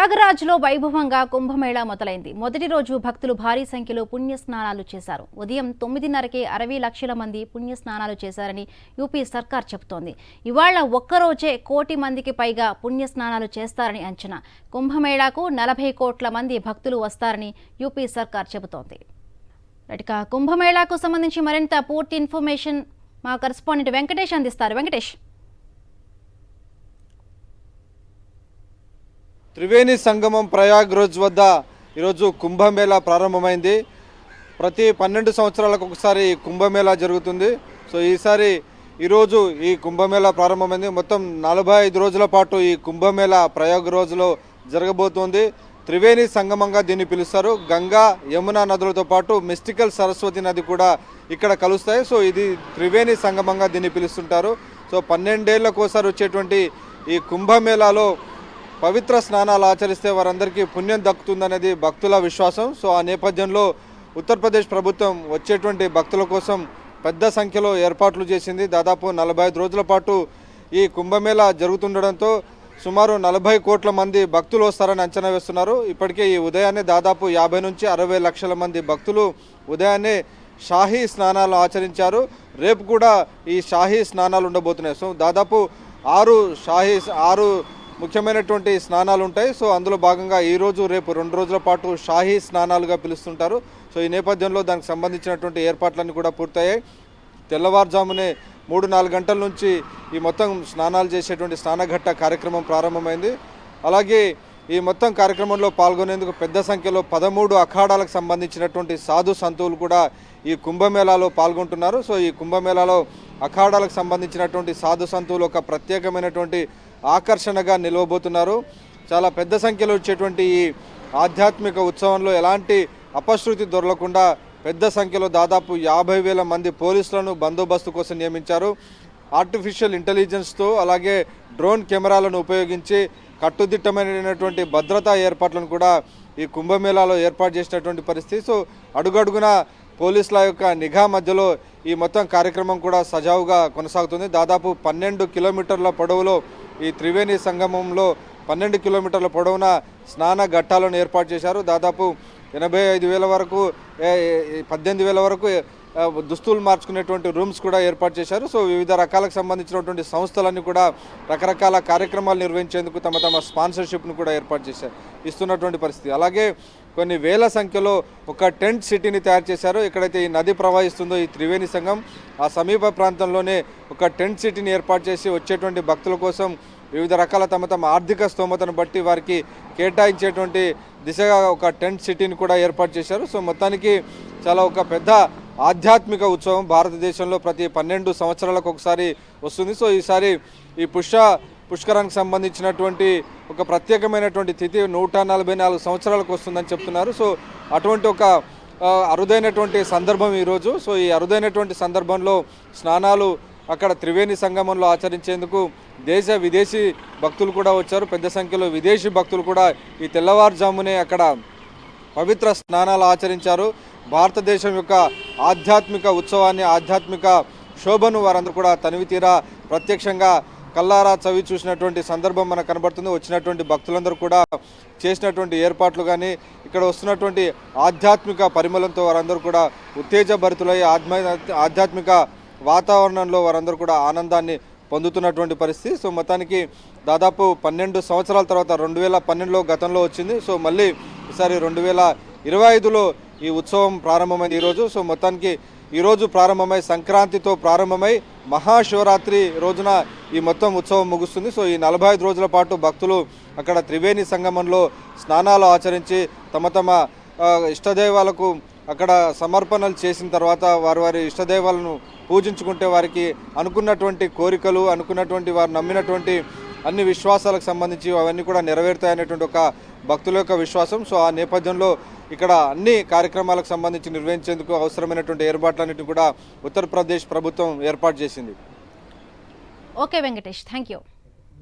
ప్రయాగరాజ్లో వైభవంగా కుంభమేళా మొదలైంది. మొదటి రోజు భక్తులు భారీ సంఖ్యలో పుణ్యస్నానాలు చేశారు. ఉదయం 9:30కే 60 లక్షల మంది పుణ్యస్నానాలు చేశారని యూపీ సర్కార్ చెబుతోంది. ఇవాళ ఒక్కరోజే 1 కోటి మందికి పైగా పుణ్యస్నానాలు చేస్తారని అంచనా. కుంభమేళాకు 40 కోట్ల మంది భక్తులు వస్తారని యూపీ సర్కార్ చెబుతోంది. కుంభమేళాకు సంబంధించి మరింత పూర్తి ఇన్ఫర్మేషన్ మా కరెస్పాండెంట్ వెంకటేష్ అందిస్తారు. వెంకటేష్. త్రివేణి సంగమం ప్రయాగ్రాజ్ వద్ద ఈరోజు కుంభమేళా ప్రారంభమైంది. ప్రతి 12 సంవత్సరాలకు ఒకసారి కుంభమేళా జరుగుతుంది. సో ఈరోజు ఈ కుంభమేళా ప్రారంభమైంది. మొత్తం 45 రోజుల పాటు ఈ కుంభమేళా ప్రయాగ్రాజ్లో జరగబోతోంది. త్రివేణి సంగమంగా దీన్ని పిలుస్తారు. గంగా యమున నదులతో పాటు మిస్టికల్ సరస్వతి నది కూడా ఇక్కడ కలుస్తాయి. సో ఇది త్రివేణి సంగమంగా దీన్ని పిలుస్తుంటారు. సో 12 ఏళ్లకు ఒకసారి వచ్చేటువంటి ఈ కుంభమేళాలో పవిత్ర స్నానాలు ఆచరిస్తే వారందరికీ పుణ్యం దక్కుతుందనేది భక్తుల విశ్వాసం. సో ఆ నేపథ్యంలో ఉత్తరప్రదేశ్ ప్రభుత్వం వచ్చేటువంటి భక్తుల కోసం పెద్ద సంఖ్యలో ఏర్పాట్లు చేసింది. దాదాపు 45 రోజుల పాటు ఈ కుంభమేళా జరుగుతుండడంతో సుమారు 40 కోట్ల మంది భక్తులు వస్తారని అంచనా వేస్తున్నారు. ఇప్పటికే ఈ ఉదయాన్నే దాదాపు 50 నుంచి 60 లక్షల మంది భక్తులు ఉదయాన్నే షాహీ స్నానాలు ఆచరించారు. రేపు కూడా ఈ షాహీ స్నానాలు ఉండబోతున్నాయి. సో దాదాపు 6 ముఖ్యమైనటువంటి స్నానాలు ఉంటాయి. సో అందులో భాగంగా ఈరోజు రేపు 2 రోజుల పాటు షాహీ స్నానాలుగా పిలుస్తుంటారు. సో ఈ నేపథ్యంలో దానికి సంబంధించినటువంటి ఏర్పాట్లన్నీ కూడా పూర్తయ్యాయి. తెల్లవారుజామునే 3-4 గంటల నుంచి ఈ మొత్తం స్నానాలు చేసేటువంటి స్నానఘట్ట కార్యక్రమం ప్రారంభమైంది. అలాగే ఈ మొత్తం కార్యక్రమంలో పాల్గొనేందుకు పెద్ద సంఖ్యలో 13 అఖాడాలకు సంబంధించినటువంటి సాధు సంతువులు కూడా ఈ కుంభమేళాలో పాల్గొంటున్నారు. సో ఈ కుంభమేళాలో అఖాడాలకు సంబంధించినటువంటి సాధు సంతువులు ఒక ప్రత్యేకమైనటువంటి ఆకర్షణగా నిలవబోతున్నారు. చాలా పెద్ద సంఖ్యలో వచ్చేటువంటి ఈ ఆధ్యాత్మిక ఉత్సవంలో ఎలాంటి అపశృతి దొరలకుండా పెద్ద సంఖ్యలో దాదాపు 50,000 మంది పోలీసులను బందోబస్తు కోసం నియమించారు. ఆర్టిఫిషియల్ ఇంటెలిజెన్స్తో అలాగే డ్రోన్ కెమెరాలను ఉపయోగించి కట్టుదిట్టమైనటువంటి భద్రతా ఏర్పాట్లను కూడా ఈ కుంభమేళాలో ఏర్పాటు చేసినటువంటి పరిస్థితి. సో అడుగడుగున పోలీసుల యొక్క నిఘా మధ్యలో ఈ మొత్తం కార్యక్రమం కూడా సజావుగా కొనసాగుతుంది. దాదాపు 12 కిలోమీటర్ల పొడవులో ఈ త్రివేణి సంగమంలో 12 కిలోమీటర్ల పొడవున స్నాన ఘట్టాలను ఏర్పాటు చేశారు. దాదాపు 85,000 వరకు 18,000 వరకు దుస్తులు మార్చుకునేటువంటి రూమ్స్ కూడా ఏర్పాటు చేశారు. సో వివిధ రకాలకు సంబంధించినటువంటి సంస్థలన్నీ కూడా రకరకాల కార్యక్రమాలు నిర్వహించేందుకు తమ స్పాన్సర్షిప్ను కూడా ఏర్పాటు ఇస్తున్నటువంటి పరిస్థితి. అలాగే కొన్ని వేల సంఖ్యలో ఒక టెంట్ సిటీని తయారు చేశారు. ఎక్కడైతే ఈ నది ప్రవహిస్తుందో ఈ త్రివేణి సంగం ఆ సమీప ప్రాంతంలోనే ఒక టెంట్ సిటీని ఏర్పాటు చేసి వచ్చేటువంటి భక్తుల కోసం వివిధ రకాల తమ ఆర్థిక స్తోమతను బట్టి వారికి కేటాయించేటువంటి దిశగా ఒక టెంట్ సిటీని కూడా ఏర్పాటు చేశారు. సో మొత్తానికి చాలా ఒక పెద్ద ఆధ్యాత్మిక ఉత్సవం భారతదేశంలో ప్రతి 12 సంవత్సరాలకు ఒకసారి వస్తుంది. సో ఈసారి ఈ పుష్కరానికి సంబంధించినటువంటి ఒక ప్రత్యేకమైనటువంటి తిథి 144 సంవత్సరాలకు వస్తుందని చెప్తున్నారు. సో అటువంటి ఒక అరుదైనటువంటి సందర్భం ఈరోజు. సో ఈ అరుదైనటువంటి సందర్భంలో స్నానాలు అక్కడ త్రివేణి సంగమంలో ఆచరించేందుకు దేశ విదేశీ భక్తులు కూడా వచ్చారు. పెద్ద సంఖ్యలో విదేశీ భక్తులు కూడా ఈ తెల్లవారుజామునే అక్కడ పవిత్ర స్నానాలు ఆచరించారు. భారతదేశం యొక్క ఆధ్యాత్మిక ఉత్సవాన్ని ఆధ్యాత్మిక శోభను వారందరూ కూడా తనివి తీరా ప్రత్యక్షంగా కల్లారా చవి చూసినటువంటి సందర్భం మనకు కనబడుతుంది. వచ్చినటువంటి భక్తులందరూ కూడా చేసినటువంటి ఏర్పాట్లు కానీ ఇక్కడ వస్తున్నటువంటి ఆధ్యాత్మిక పరిమళంతో వారందరూ కూడా ఉత్తేజభరితులై ఆధ్యాత్మిక వాతావరణంలో వారందరూ కూడా ఆనందాన్ని పొందుతున్నటువంటి పరిస్థితి. సో మొత్తానికి దాదాపు 12 సంవత్సరాల తర్వాత 2012లో గతంలో వచ్చింది. సో మళ్ళీ ఈసారి 2025లో ఈ ఉత్సవం ప్రారంభమైంది ఈరోజు. సో మొత్తానికి ఈరోజు ప్రారంభమై సంక్రాంతితో ప్రారంభమై మహాశివరాత్రి రోజున ఈ మొత్తం ఉత్సవం ముగుస్తుంది. సో ఈ 45 రోజుల పాటు భక్తులు అక్కడ త్రివేణి సంగమంలో స్నానాలు ఆచరించి తమ ఇష్టదైవాలకు అక్కడ సమర్పణలు చేసిన తర్వాత వారి ఇష్టదైవాలను పూజించుకుంటే వారికి అనుకున్నటువంటి కోరికలు అనుకున్నటువంటి వారు నమ్మినటువంటి అన్ని విశ్వాసాలకు సంబంధించి అవన్నీ కూడా నెరవేరుతాయనేటువంటి ఒక భక్తుల యొక్క విశ్వాసం. సో ఆ నేపథ్యంలో ఇక్కడ అన్ని కార్యక్రమాలకు సంబంధించి నిర్వహించేందుకు అవసరమైనటువంటి ఏర్పాట్లన్నింటినీ కూడా ఉత్తరప్రదేశ్ ప్రభుత్వం ఏర్పాటు చేసింది. Okay Venkatesh, thank you.